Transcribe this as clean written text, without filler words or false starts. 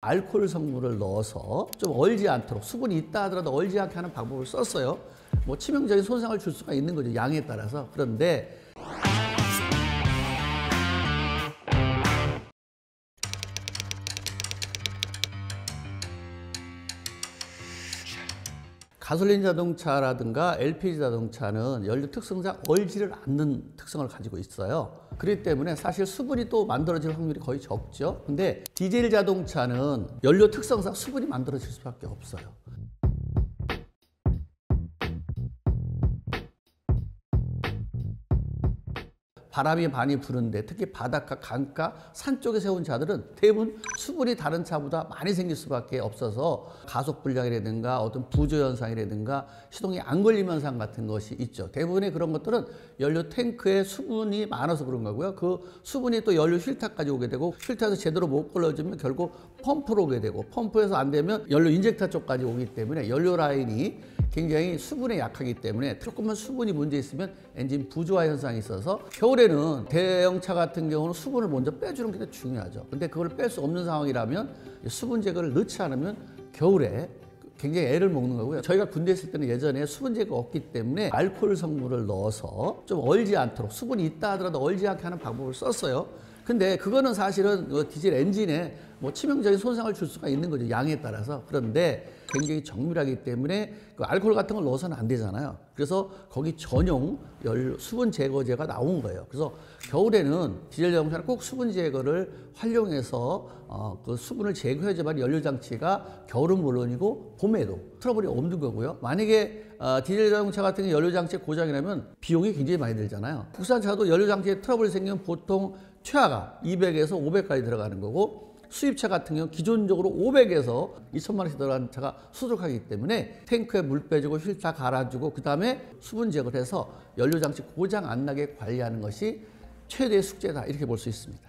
알코올 성분을 넣어서 좀 얼지 않도록, 수분이 있다 하더라도 얼지 않게 하는 방법을 썼어요. 뭐 치명적인 손상을 줄 수가 있는 거죠, 양에 따라서. 그런데 가솔린 자동차라든가 LPG 자동차는 연료 특성상 얼지를 않는 특성을 가지고 있어요. 그렇기 때문에 사실 수분이 또 만들어질 확률이 거의 적죠. 근데 디젤 자동차는 연료 특성상 수분이 만들어질 수밖에 없어요. 바람이 많이 부는데, 특히 바닷가, 강가, 산 쪽에 세운 차들은 대부분 수분이 다른 차보다 많이 생길 수밖에 없어서 가속 불량이라든가 어떤 부조 현상이라든가 시동이 안 걸림 현상 같은 것이 있죠. 대부분의 그런 것들은 연료 탱크에 수분이 많아서 그런 거고요. 그 수분이 또 연료 필터까지 오게 되고, 필터에서 제대로 못 걸러주면 결국 펌프로 오게 되고, 펌프에서 안 되면 연료 인젝터 쪽까지 오기 때문에 연료 라인이 굉장히 수분에 약하기 때문에 조금만 수분이 문제 있으면 엔진 부조화 현상이 있어서, 겨울에는 대형차 같은 경우는 수분을 먼저 빼주는 게 중요하죠. 근데 그걸 뺄 수 없는 상황이라면 수분 제거를 넣지 않으면 겨울에 굉장히 애를 먹는 거고요. 저희가 군대에 있을 때는 예전에 수분 제거가 없기 때문에 알코올 성분을 넣어서 좀 얼지 않도록, 수분이 있다 하더라도 얼지 않게 하는 방법을 썼어요. 근데 그거는 사실은 디젤 엔진에 뭐 치명적인 손상을 줄 수가 있는 거죠, 양에 따라서. 그런데 굉장히 정밀하기 때문에 그 알코올 같은 걸 넣어서는 안 되잖아요. 그래서 거기 전용 수분 제거제가 나온 거예요. 그래서 겨울에는 디젤 자동차는 꼭 수분 제거를 활용해서 그 수분을 제거해야지만 연료 장치가 겨울은 물론이고 봄에도 트러블이 없는 거고요. 만약에 디젤 자동차 같은 경우 연료 장치 고장이 나면 비용이 굉장히 많이 들잖아요. 국산차도 연료 장치에 트러블이 생기면 보통 최하가 200에서 500까지 들어가는 거고, 수입차 같은 경우 기존적으로 500에서 2천만 원씩 들어가는 차가 수두룩하기 때문에 탱크에 물 빼주고 필터 갈아주고 그 다음에 수분 제거를 해서 연료 장치 고장 안 나게 관리하는 것이 최대의 숙제다, 이렇게 볼 수 있습니다.